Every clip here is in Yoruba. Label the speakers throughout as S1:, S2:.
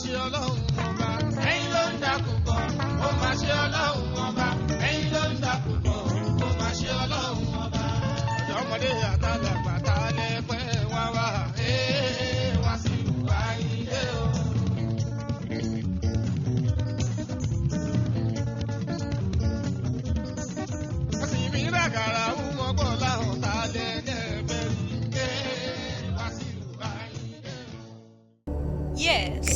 S1: ṣe ọlọ́run ọba. Ẹ̀yin ló ń dàkúkọ̀, ó máa ṣe ọlọ́run ọba. Ẹ̀yin ló ń dàkúkọ̀, ó máa ṣe ọlọ́run ọba. Ọ̀dọ́mọdé àtàlàgbà tá a lè pẹ́ wá wá. Wasiu Ayinde o. Òsìmí ràgàrà wúwo gbọ́ láwọn tá a lè lẹ́ẹ̀bẹ̀ rí. Wasiu Ayinde.
S2: Yes,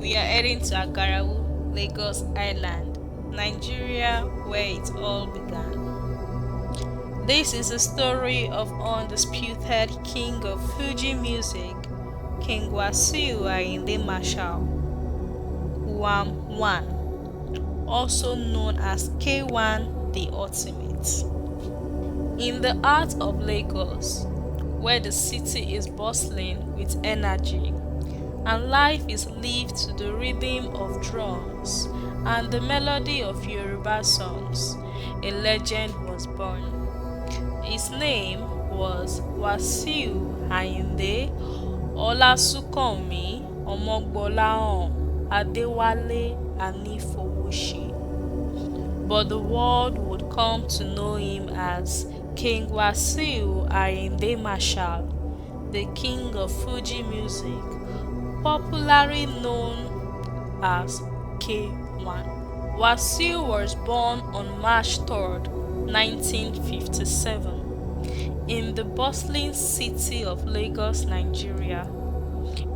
S2: we are heading to Agarawu, Lagos Island, Nigeria, where it all began. This is the story of undisputed king of Fuji music, King Wasiu Ayinde Marshal, Wam1, also known as K1 the Ultimate. In the heart of Lagos, where the city is bustling with energy and life is lived to the rhythm of drums and the melody of Yoruba songs, a legend was born. His name was Wasiu Ayinde Olasukanmi Omogbolahan Adewale Anifowoshi. But the world would come to know him as King Wasiu Ayinde Marshal, the king of Fuji music, popularly known as K1. Wasiu was born on March 3rd, 1957, in the bustling city of Lagos, Nigeria.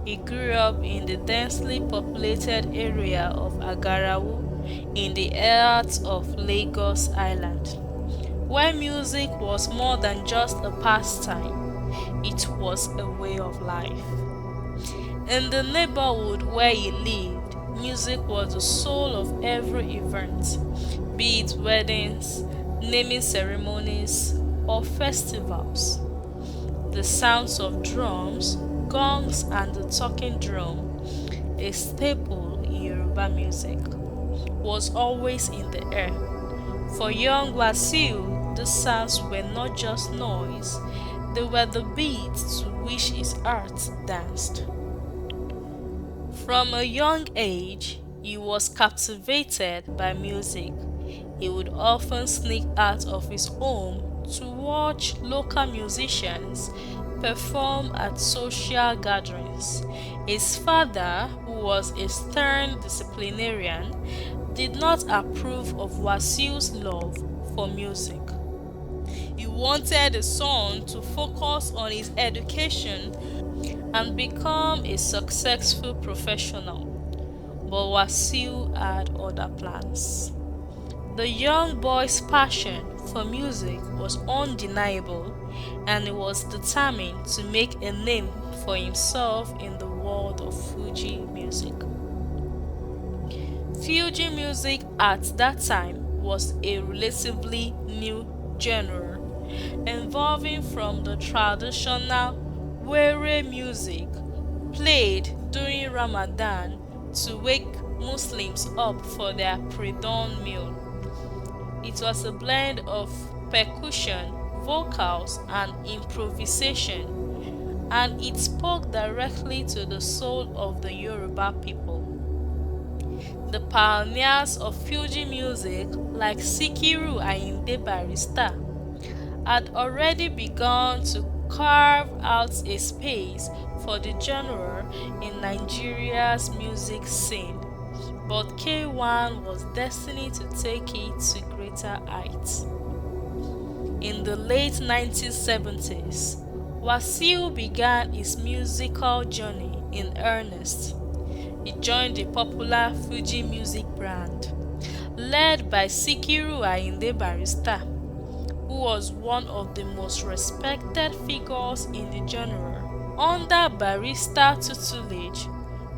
S2: He grew up in the densely populated area of Agarawu in the heart of Lagos Island, where music was more than just a pastime, it was a way of life. In the neighborhood where he lived, music was the soul of every event, be it weddings, naming ceremonies, or festivals. The sounds of drums, gongs, and the talking drum, a staple in Yoruba music, was always in the air. For young Wasiu, the sounds were not just noise, they were the beats to which his heart danced. From a young age, he was captivated by music. He would often sneak out of his home to watch local musicians perform at social gatherings. His father, who was a stern disciplinarian, did not approve of Wasiu's love for music. He wanted the son to focus on his education and become a successful professional, but Wasiu had other plans. The young boy's passion for music was undeniable, and he was determined to make a name for himself in the world of Fuji music. Fuji music at that time was a relatively new genre, evolving from the traditional were music played during Ramadan to wake Muslims up for their pre-dawn meal. It was a blend of percussion, vocals, and improvisation, and it spoke directly to the soul of the Yoruba people. The pioneers of Fuji music, like Sikiru Ayinde Barrister, had already begun to carve out a space for the genre in Nigeria's music scene, but K1 was destined to take it to greater heights. In the late 1970s, Wasiu began his musical journey in earnest. He joined the popular Fuji music brand, led by Sikiru Ayinde Barrister, who was one of the most respected figures in the genre. Under Barrister tutelage,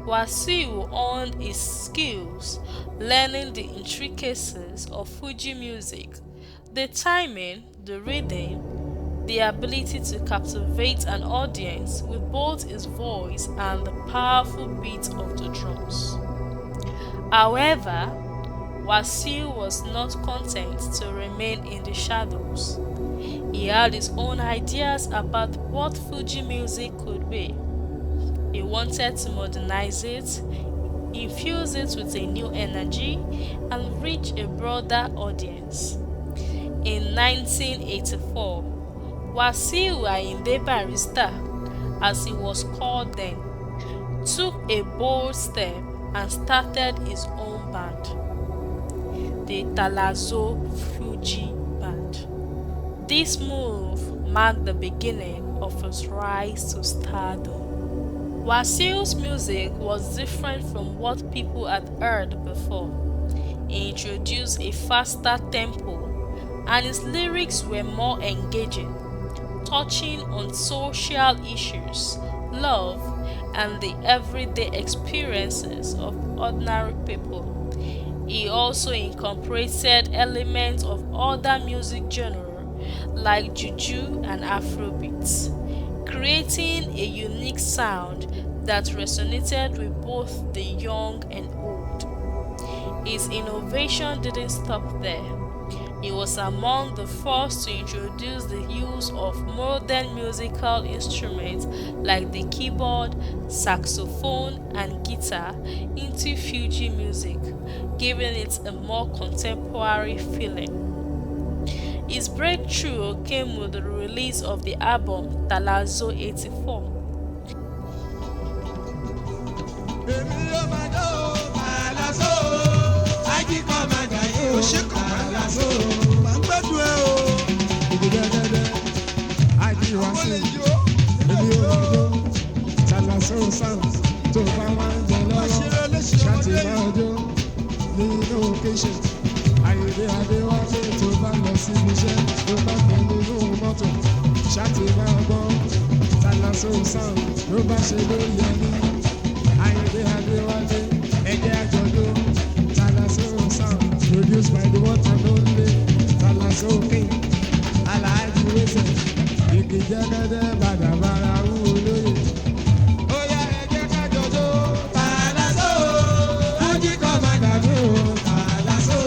S2: Wasiu honed his skills, learning the intricacies of Fuji music, the timing, the rhythm, the ability to captivate an audience with both his voice and the powerful beat of the drums. However, Wasiu was not content to remain in the shadows. He had his own ideas about what Fuji music could be. He wanted to modernize it, infuse it with a new energy, and reach a broader audience. In 1984, Wasiu Ayinde Barrister, as he was called then, took a bold step and started his own band, the Talazo Fuji Band. This move marked the beginning of his rise to stardom. Wasiu's music was different from what people had heard before. He introduced a faster tempo, and his lyrics were more engaging, touching on social issues, love, and the everyday experiences of ordinary people. He also incorporated elements of other music genres like juju and afrobeats, creating a unique sound that resonated with both the young and old. His innovation didn't stop there. He was among the first to introduce the use of modern musical instruments like the keyboard, saxophone, and guitar into Fuji music, giving it a more contemporary feeling. His breakthrough came with the release of the album Talazo 84.
S3: Ayinde Adéwálé tó bá lọ síbi iṣẹ́ tó bá pẹ́ nínú mọ́tò ṣáàtì máa gbọ́ Talaso sound ló bá ṣe lórí ẹni. Ayinde Adéwálé ẹgbẹ́ àjọ̀dún Talaso sound produced by the one and only Talaso king Alhaji Wasiu igi jẹ́gẹ́dẹ́ bàdàbàrà wú olóyè. Ó yá ẹgbẹ́ kájọ̀dún Talaso Fuji commander mi ò Talaso.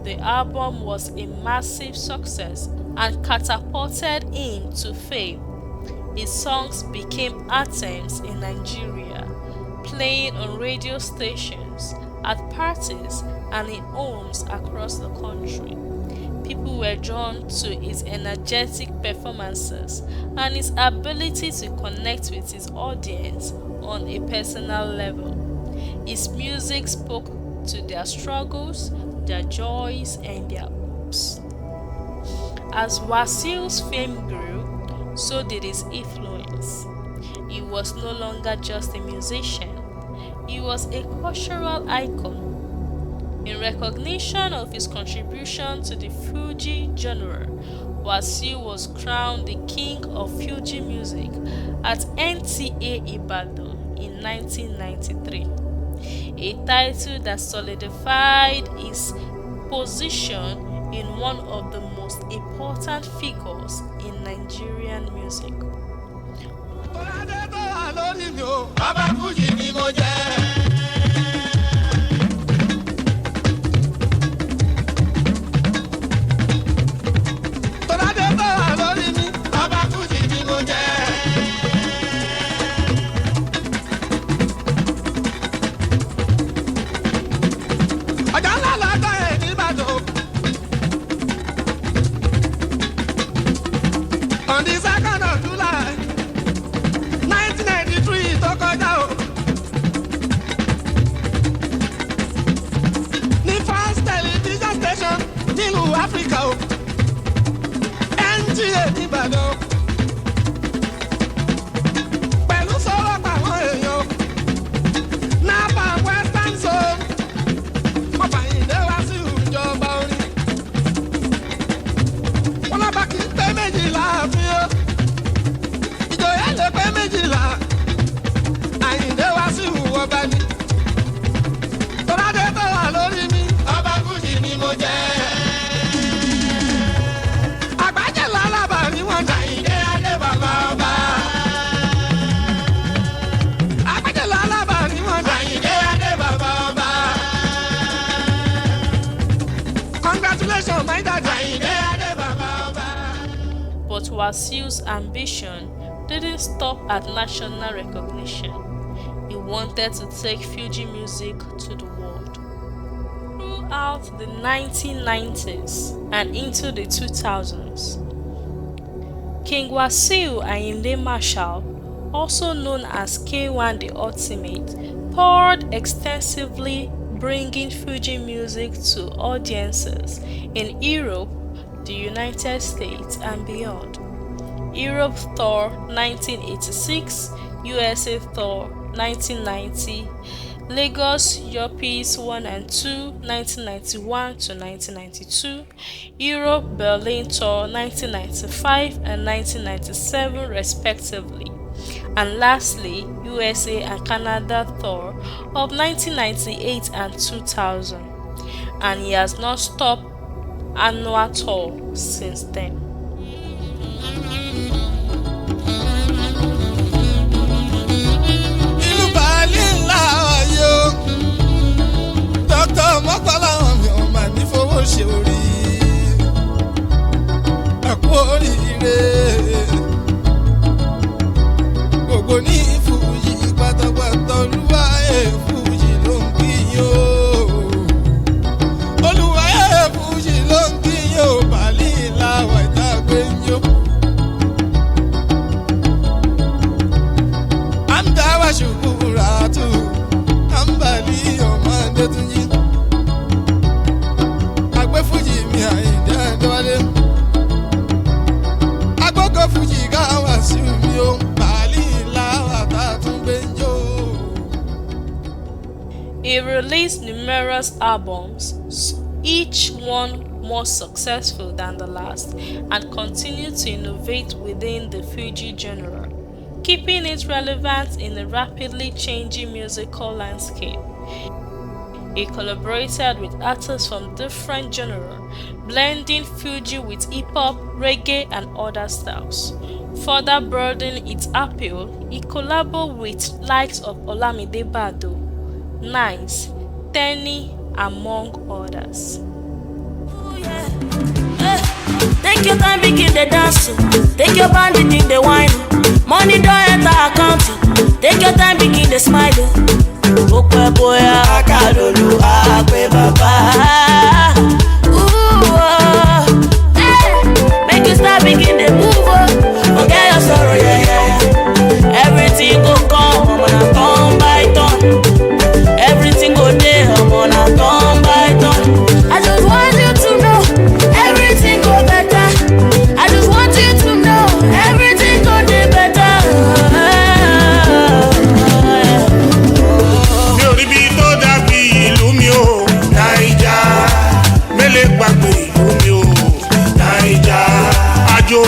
S2: The album was a massive success and catapulted him to fame. His songs became anthems in Nigeria, playing on radio stations, at parties, and in homes across the country. People were drawn to his energetic performances and his ability to connect with his audience on a personal level. His music spoke to their struggles, their joys, and their hopes. As Wasiu's fame grew, so did his influence. He was no longer just a musician, he was a cultural icon. In recognition of his contribution to the Fuji genre, Wasiu was crowned the King of Fuji Music at NTA Ibadan in 1993, a title that solidified his position in one of the most important figures in Nigerian music.
S1: On the 2nd of July, 1993, tó kọjá o. Ní first television station nílùú Áfíríkà o. NTA nìbàdàn o. Pẹ̀lú sọ̀rọ̀ pàwọn èèyàn o. Napa Western Zone. Wọ́n fàyìndé Wasiu ìjọba orin. Wọ́n lábàá kì í pé méjìlá àfin o. Ìjòyè lè pé méjìlá. Àyìndé Wasiu ọba ni. Tọ́ládé tó wà lórí mi. Ọba Fuji ni mo jẹ́. Àgbájẹ́ lálábà ni wọ́n dà yín.
S2: But Wasiu's ambition didn't stop at national recognition. He wanted to take Fuji music to the world. Throughout the 1990s and into the 2000s, King Wasiu Ayinde Marshal, also known as K1 the Ultimate, toured extensively, bringing Fuji music to audiences in Europe, the United States, and beyond. Europe Tour 1986, USA Tour 1990, Lagos Europees 1 and 2 1991 to 1992, Europe Berlin Tour 1995 and 1997 respectively, and lastly USA and Canada Tour of 1998 and 2000, and he has not stopped annual tour since then.
S1: Ṣe orí ẹ̀kú oríire gbogbo ní Fuji pátápátá olúwayé Fuji ló ń kíyìn o olúwayé Fuji ló ń kíyìn o bàálì làwọn ìtàgbé ń yó. Àǹdáwà ṣùkúrà tù àǹbàlì ọmọdé tún yí. Fuji mi Ayinde Adéwálé agbóko Fuji ká Wasiu mi o bàálì làwọn àtàtúngbé ń jó.
S2: He released numerous albums, each one more successful than the last, and continued to innovate within the Fuji genre, keeping it relevant in a rapidly changing musical landscape. He collaborated with artists from different genres, blending Fuji with hip-hop, reggae, and other styles. Further broadening its appeal, he collaborated with likes of Olamide Bado, Nice, Tenny, among others.
S4: Oh, yeah. Take your time, begin the dance. Take your band, begin the wine. Money don't enter account. Take your time, begin the smile. Okwe boya akalolu akwe baba. Ooh, make you start begin the move. Forget your sorrow, yeah. Everything go come, I'm gonna come by turn. Everything go there, I'm gonna come by turn. I just want you to know everything go better. I just want you to know everything go dey better.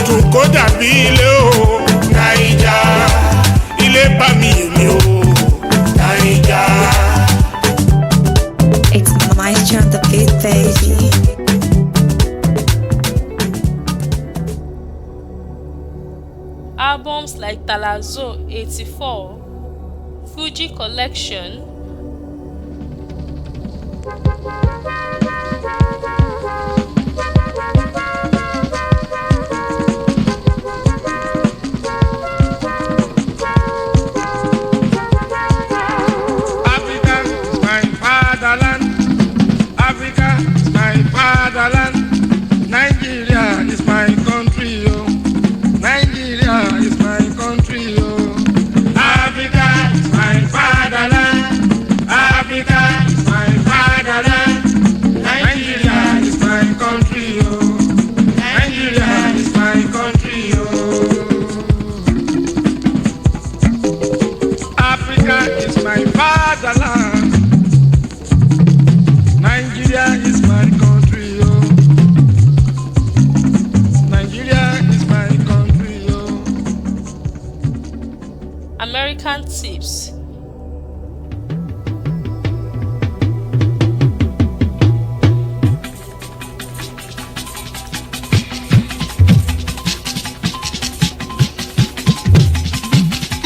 S1: Tún kó dàbí ilé o Naija ilé bá mi èmi o Naija.
S5: It's Maestro on the beat, baby.
S2: Albums like Talazo 84, Fuji Collection,
S1: Nigeria is my country, oh. Nigeria is my country, oh. Africa is my fatherland. Africa is my fatherland. Nigeria is my country, oh. Nigeria is my country, oh. Africa is my fatherland. Nigeria is my country, oh.
S2: American tips.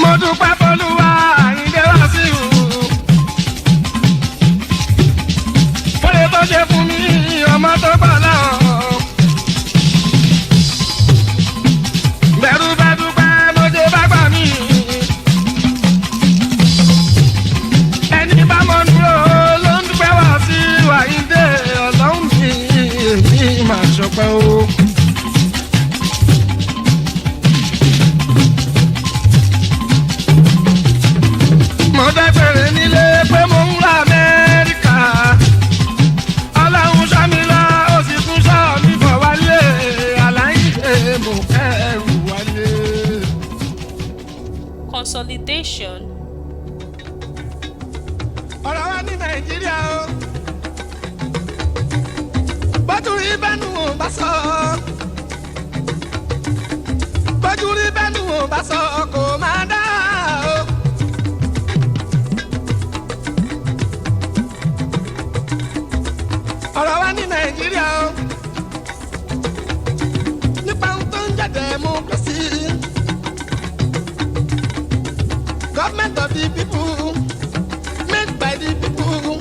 S1: Mo dúpẹ́ f'Olúwa Ayinde Wasiu. Fúnni tó ṣe fún mi ọmọ tó gbà láwọn.
S2: nation.
S1: ọ̀rọ̀ wa ní nàìjíríà o bójú rí bẹ́nu ò bá sọ bójú rí bẹ́nu ò bá sọ kò máa dá o. ọ̀rọ̀ wa ní nàìjíríà o nípa ohun tó ń jẹ́ democracy government of the people made by the people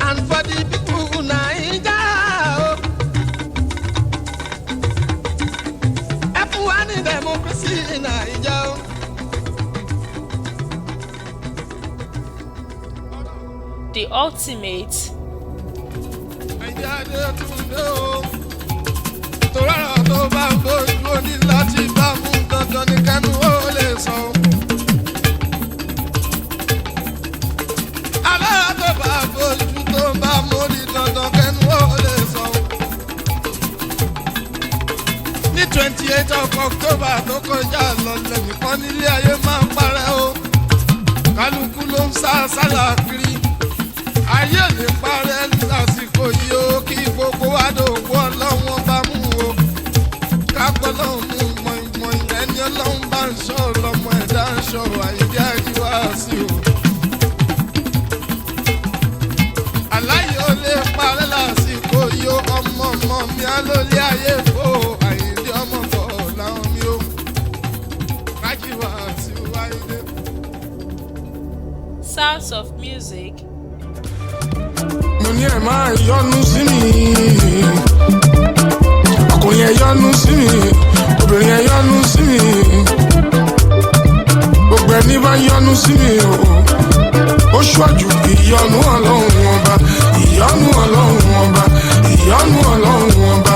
S1: and for the people naija o. ẹ fún wa ní democracy naija o.
S2: The ultimate.
S1: naija dé tún dé o. torí ọ̀rọ̀ tó bá ń bójú ó ní láti bá mú dandan ní kẹ́nu ó lè sọ. alára tó bá bójú tó bá mórí dandan kẹ́nu ó lè sọ. ní 28 of October tó kọjá lọ lẹ́nìkan nílé ayé máa ń parẹ́ o. kálukú ló ń sá sálà kiri. ayé ò ní parẹ́ lásìkò yìí o kí gbogbo wa dòwò ọlọ́wọ́n bá mú o. kápẹ́ lọ́hùn mú mọ̀ìmọ̀ì ẹni ọlọ́run bá ń ṣọ́ lọ́mọ ẹ̀dá ń ṣọ́ Àyìndé àjíwá sí o. aláyé ò lè parẹ́ lásìkò yìí o ọmọ ọmọ mi á lólé ayé fò Àyìndé ọmọ bọ̀ láwọn mi o. àjíwá sí Àyìndé.
S2: Sounds of music.
S3: mo ní ẹ máa yọnu sí mi ọkùnrin ẹ yọnu sí mi obìnrin ẹ yọnu sí mi gbogbo ẹni bá yọnu sí mi ó ṣọ́jú ìyọnu ọlọ́run ọba ìyọnu ọlọ́run ọba ìyọnu ọlọ́run ọba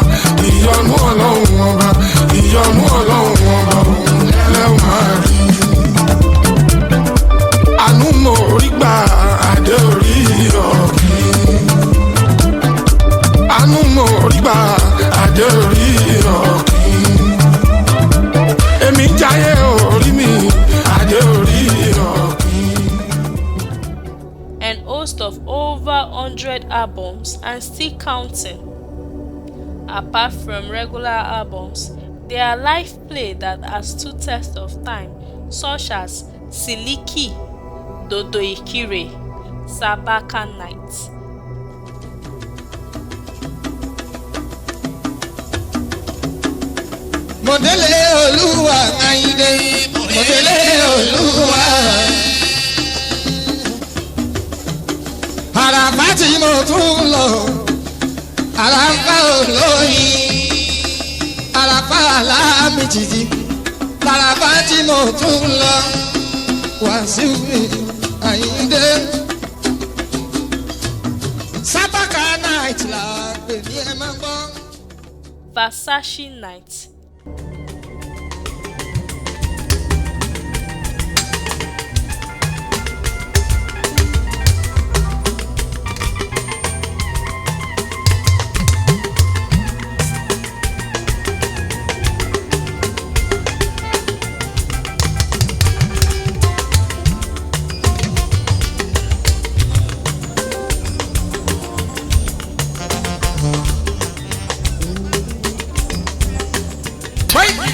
S3: ìyọnu ọlọ́run ọba ìyọnu ọlọ́run ọba òun lẹ́lẹ́ máa rí àánú mo rí gbà adé orí ọ̀gbìn àánú mo rí gbà adé orí ọ̀gbìn èmi jáyé orí mi adé orí ọ̀gbìn.
S2: An host of over 100 albums and still counting. Apart from regular albums, there are live play that has stood test of time, such as Siliki, Dodo Ikire, Sabaka Night.
S1: mọ̀délé olúwa Àyìndé mọ̀délé olúwa. àràfá tí mo tún lọ àràfá olóyin àràfá alámìjìjì àràfá tí mo tún lọ Wasiu Ayinde. Sabaka night la pè ní ẹ máa gbọ́.
S2: Versace Night.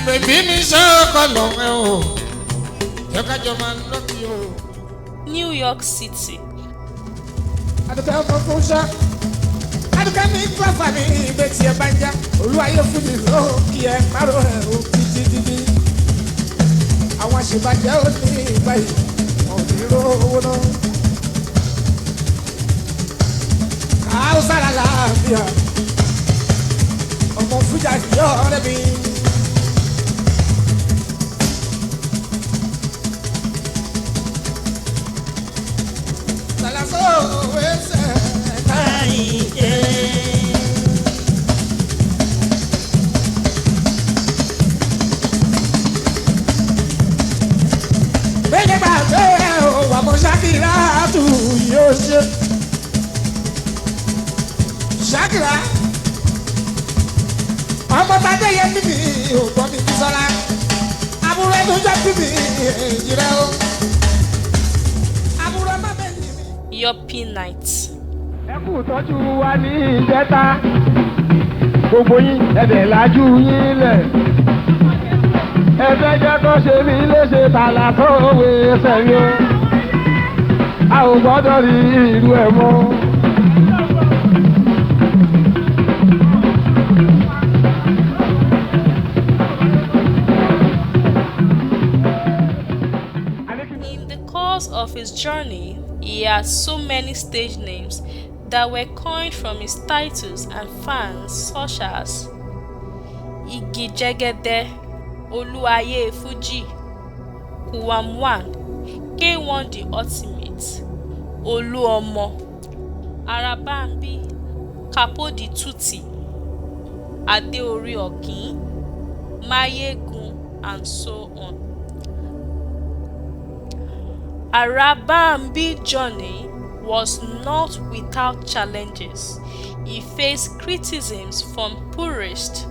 S1: bèbí mi ṣe ọkọ lọ́wọ́ o yẹ kájọ máa ń lọ́kì o.
S2: New York City.
S3: adùkẹ́ ọmọ fún ṣá adùkẹ́ mi gbọ́ fàmì ìgbé tí ẹ bá ń já olúwayé fún mi ló kí ẹ márùn ẹ o dídídí àwọn àṣebàjẹ́ ò ní ìgbà yìí wọn ò ní rówó náà. káwùsára làáfíà ọmọ fújà yọ ọ̀rẹ́ mi. Shakira, ọmọ bàdé yẹn mímì ògbọ́n mi bí sọ́la. àbúrò ẹnu jẹ́ tìbí èjì rẹ o. àbúrò má bẹ́ẹ̀ ni mi.
S2: Yopi Night.
S3: ẹ kú tọ́jú wa ní ìjẹta gbogbo yín ẹ̀dẹ̀ lajú yín lẹ̀ ẹ̀fẹ́ jẹ́ kó ṣe mí léṣe tààlà tó wé sẹ́yìn o a ò gbọ́dọ̀ rí irú ẹ̀ mọ́.
S2: In the course of his journey, he had so many stage names that were coined from his titles and fans, such as Igi Jegede, Oluwaye Fuji, Kuwam1, K1 the Ultimate, Oluomo, Arabambi, Capo di Tutti, Adeori Okin, Mayegun, and so on. Arabambi's journey was not without challenges. He faced criticisms from purists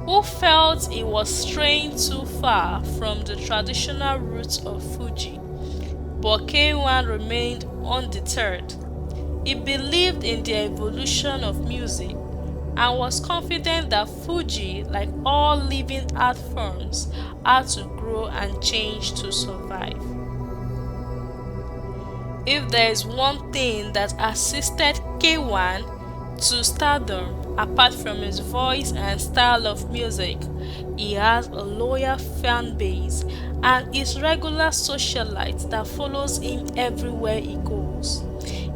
S2: who felt he was straying too far from the traditional roots of Fuji, but K1 remained undeterred. He believed in the evolution of music and was confident that Fuji, like all living art forms, had to grow and change to survive. If there is one thing that assisted K1 to stardom, apart from his voice and style of music, he has a loyal fan base and is regular socialite that follows him everywhere he goes.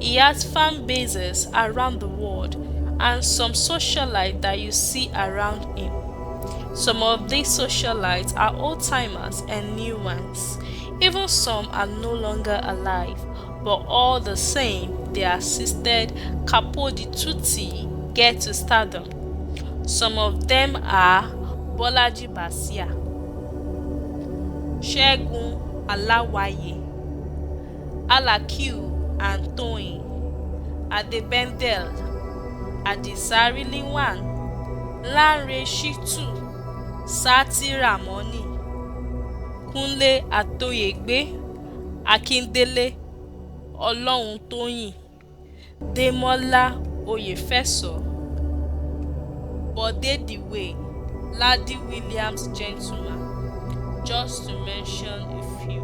S2: He has fan bases around the world and some socialites that you see around him. Some of these socialites are old-timers and new ones. Even some are no longer alive, but all the same, they assisted Capo di Tutti get to stardom. Some of them are Bolaji Basia, Segun Alawaye, Alakiu and Toyin, Adebendel, Adisari Liwan, Lanre Shitu, Sati Ramoni, Kunle Atoyegbe, Akindele Ọlọ́run Tóyìn, Demola Oyefeso, Bode Diwe, Ladi Williams Gentleman, just to mention a few.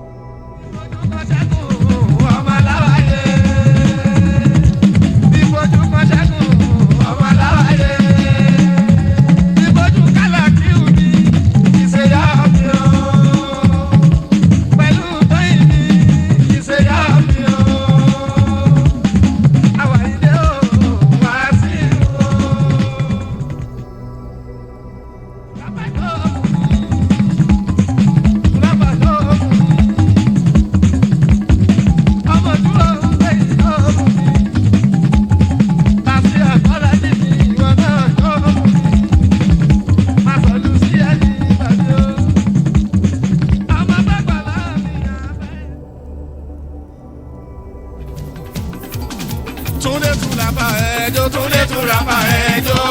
S1: Túndé tún lápá ẹjọ́, Túndé tún lápá ẹjọ́.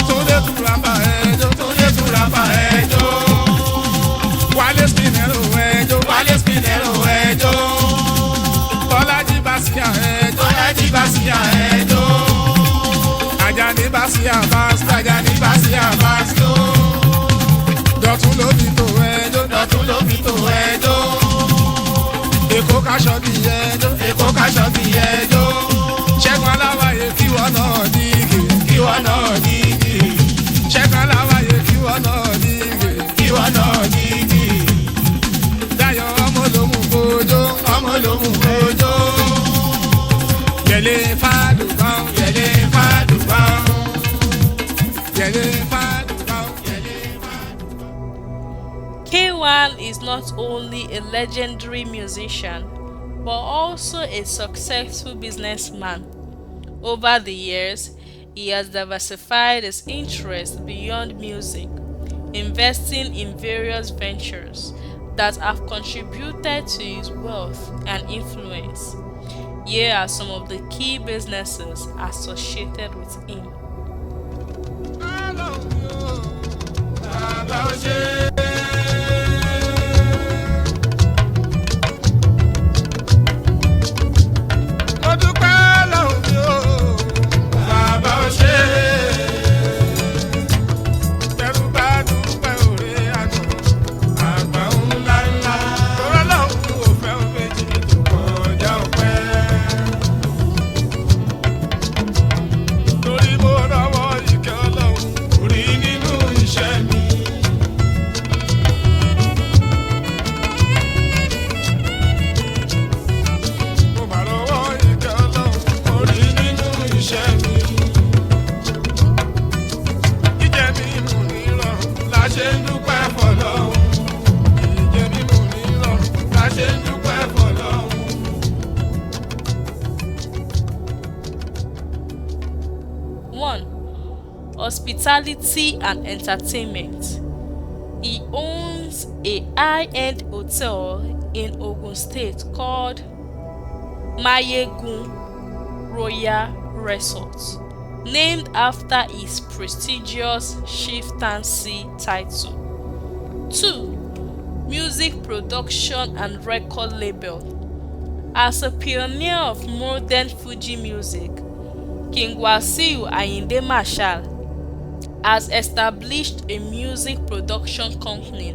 S1: Túndé tún lápá ẹjọ́, Túndé tún lápá ẹjọ́. Wálé Spinero ẹjọ́, Wálé Spinero ẹjọ́. Bọ́lájí Básíà ẹjọ́, Bọ́lájí Básíà ẹjọ́. Àjàní Básíà Básíà, Àjàní Básíà Básíà. Dọ̀tún ló fi tó ẹjọ́, Dọ̀tún ló fi tó ẹjọ́. Èkó kaṣọ bí ẹjọ́, Èkó kaṣọ bí ẹjọ́. Ṣẹ́gun Aláwáyé kí wọ́n náà dígì, kí wọ́n náà dígì. Ṣẹ́gun Aláwáyé kí wọ́n náà dígì, kí wọ́n náà dígì. Dayọ̀ ọmọ lòmù kojó, ọmọ lòmù kojó. Yẹlé fàdùkọ́, yẹlé fàdùkọ́. Yẹlé fàdùkọ́, yẹlé fàdùkọ́.
S2: K1 is not only a legendary musician, but also a successful businessman. Over the years, he has diversified his interests beyond music, investing in various ventures that have contributed to his wealth and influence. Here are some of the key businesses associated with him.
S1: Bàbá òṣè.
S2: 1. Hospitality and entertainment. He owns a high-end hotel in Ogun State called Mayegun Royal Resort, named after his prestigious chieftaincy title. 2. Music production and record label. As a pioneer of modern Fuji music, King Wasiu Ayinde Marshal has established a music production company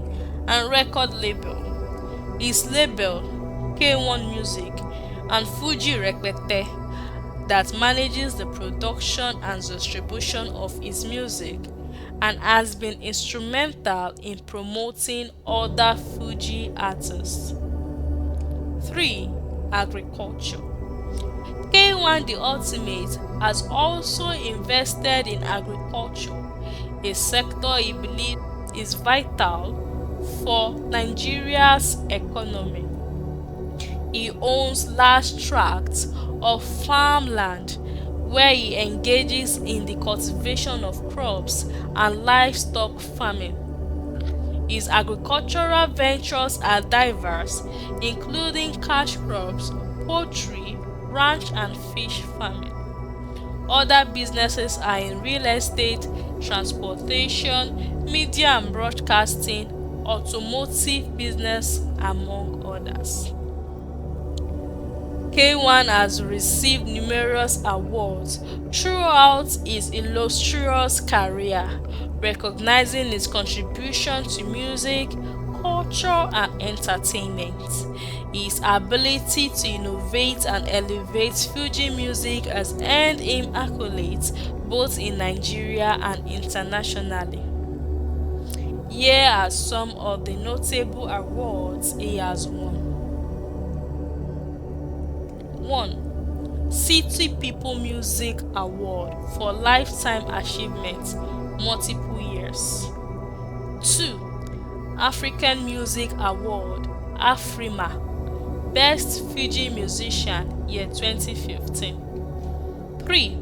S2: and record label. His label, K1 Music, and Fuji Repete, that manages the production and distribution of his music and has been instrumental in promoting other Fuji artists. 3. Agriculture. K1 The Ultimate has also invested in agriculture, a sector he believes is vital for Nigeria's economy. He owns large tracts of farmland where he engages in the cultivation of crops and livestock farming. His agricultural ventures are diverse, including cash crops, poultry, ranch and fish farming. Other businesses are in real estate, transportation, media and broadcasting, automotive business, among others. K1 has received numerous awards throughout his illustrious career, recognizing his contribution to music, culture, and entertainment. His ability to innovate and elevate Fuji music has earned him accolades both in Nigeria and internationally. Here are some of the notable awards he has won. 1. City People Music Award for Lifetime Achievement, multiple years. 2. African Music Award, Afrima, Best Fuji Musician, year 2015. 3.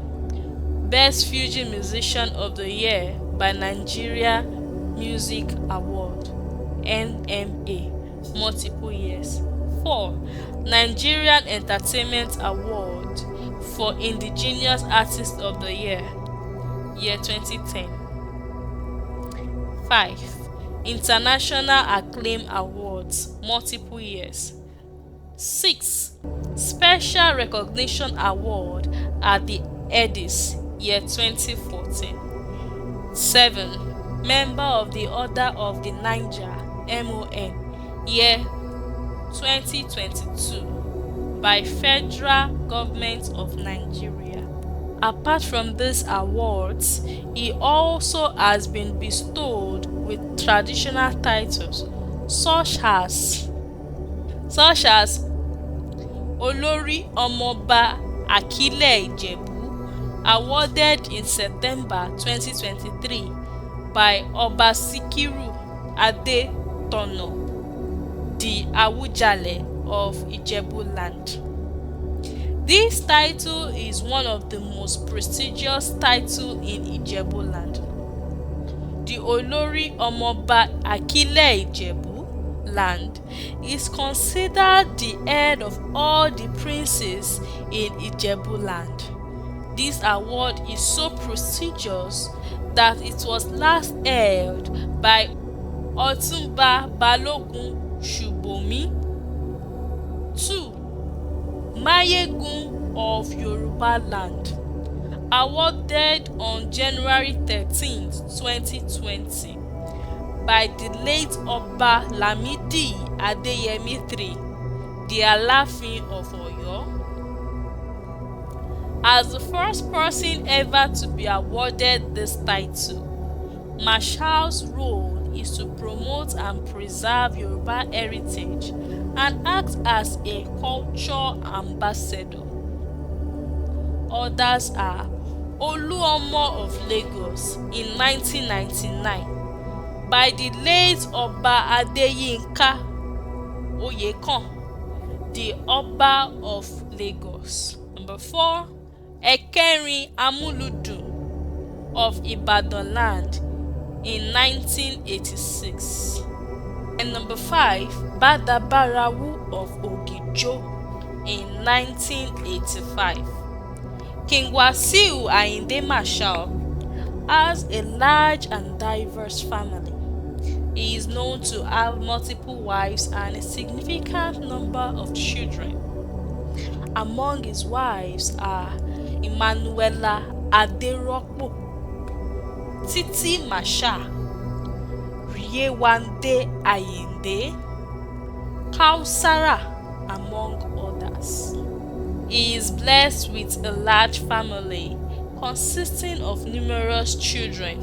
S2: Best Fuji Musician of the Year by Nigeria Music Award, NMA, multiple years. 4. Nigerian Entertainment Award for Indigenous Artist of the Year, year 2010. 5. International Acclaim Awards, multiple years. 6. Special Recognition Award at the Edis, year 2014. 7. Member of the Order of the Niger, MON, year 2022 by Federal Government of Nigeria. Apart from these awards, he also has been bestowed with traditional titles such as Olori Omoba Akile Ijebu, awarded in September 2023 by Oba Sikiru Adetono, the Awujale of Ijebu land. This title is one of the most prestigious titles in Ijebu land. The Olori Omoba Akile Ijebu land is considered the head of all the princes in Ijebu land. This award is so prestigious that it was last held by Otunba Balogun Shubomi. 2. Mayegun of Yoruba land, awarded on January 13, 2020 by the late Oba Lamidi Adeyemi III, the Alaafin of Oyo. As the first person ever to be awarded this title, Marshal's role is to promote and preserve Yoruba heritage and act as a culture ambassador. Others are Oluomo of Lagos in 1999 by the late Oba Adeyinka Oyekan, the Oba of Lagos. Number 4, Ekerin Amuludun of Ibadan land in 1986. And number 5, Badabarawu of Ogijo in 1985. King Wasiu Ayinde Marshal has a large and diverse family. He is known to have multiple wives and a significant number of children. Among his wives are Emmanuela Aderopo, Titi Marshal, Yewande Ayinde, Kausara, among others. He is blessed with a large family consisting of numerous children.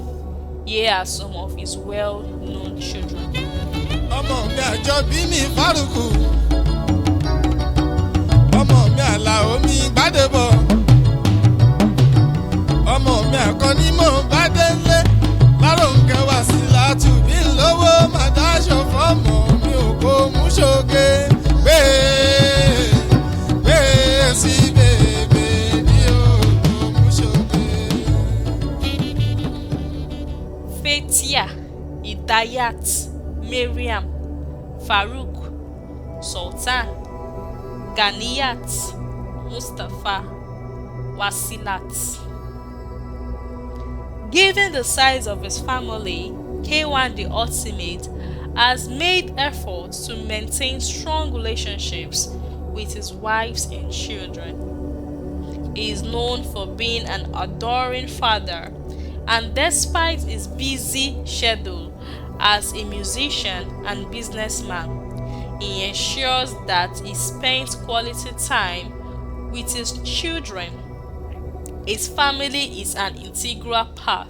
S2: Here are some of his well-known children.
S1: Ọmọ mi àjọbí mi Fárúkù, ọmọ mi Àlàó mi Gbádébọ̀, ọmọ mi Àkànní mò ń bá délé, Láròǹkẹ́ Wàsílátù bí ń lówó máa dáṣọ fọ́mọ mi ò kó mú ṣoge gbé sí bèbè ní òkú mú ṣoge.
S2: Fatia, Idayat, Mariam, Farouk, Sultan, Ganiyat, Mustafa, Wasilat. Given the size of his family, K1 the Ultimate has made efforts to maintain strong relationships with his wives and children. He is known for being an adoring father, and despite his busy schedule as a musician and businessman, he ensures that he spends quality time with his children. His family is an integral part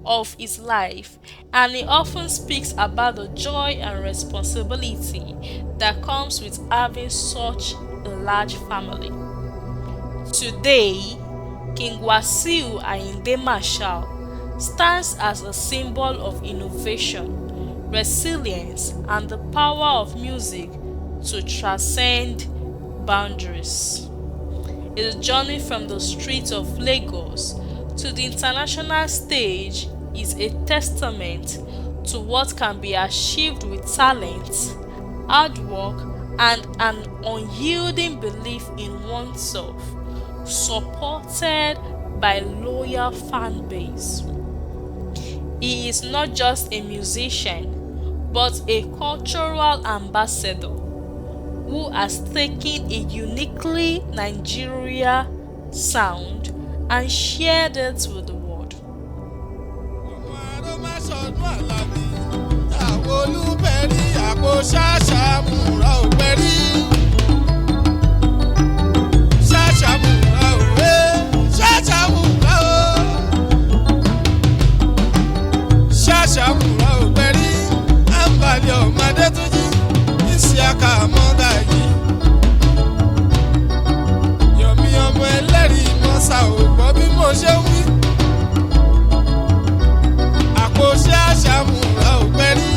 S2: of his life, and he often speaks about the joy and responsibility that comes with having such a large family. Today, King Wasiu Ayinde Marshal stands as a symbol of innovation, resilience, and the power of music to transcend boundaries. His journey from the streets of Lagos to the international stage is a testament to what can be achieved with talent, hard work, and an unyielding belief in oneself, supported by loyal fan base. He is not just a musician, but a cultural ambassador who has taken a uniquely Nigeria sound and shared it with the world.
S1: Yọ̀mí ọmọ ẹlẹ́rìí mọ́sá ò gbọ́ bí mo ṣe ń wí. Àkóṣe àṣàmùrà ò pẹ́ rí.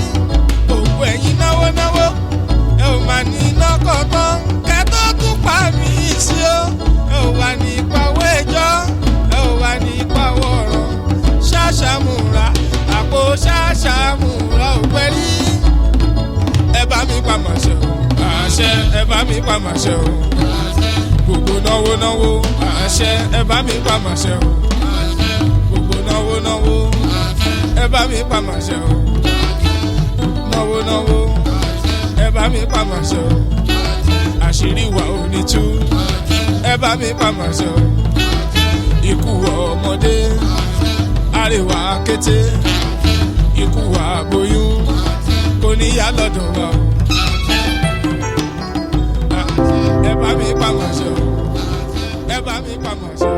S1: Gbogbo ẹ̀yin náwó náwó. Ẹ ò máa ní iná kọ̀ọ̀kan. Kẹ́ tó tún pa mí sí o. Ẹ ò wà ní ìpawó ẹjọ́. Ẹ ò wà ní ìpawó ọ̀rọ̀. Ṣàṣàmùrà. Àkóṣe àṣàmùrà ò pẹ́ rí. Ẹ bá mi pa màṣẹ o. Àṣẹ ẹ bá mi pa màṣẹ o. Gbogbo náwó náwó. Àṣẹ ẹ bá mi pa màṣẹ o. Gbogbo náwó náwó. Ẹ bá mi pa màṣẹ o. Náwó náwó. Ẹ bá mi pa màṣẹ o. Àṣírí wa ò ní tú. Ẹ bá mi pa màṣẹ o. Ikú ọmọdé. Àríwá kété. Ikú aboyún. Kò ní yá lọ́dọ̀ wa o. Ẹ bá mi pa màṣẹ o. Ẹ bá mi pa màṣẹ o.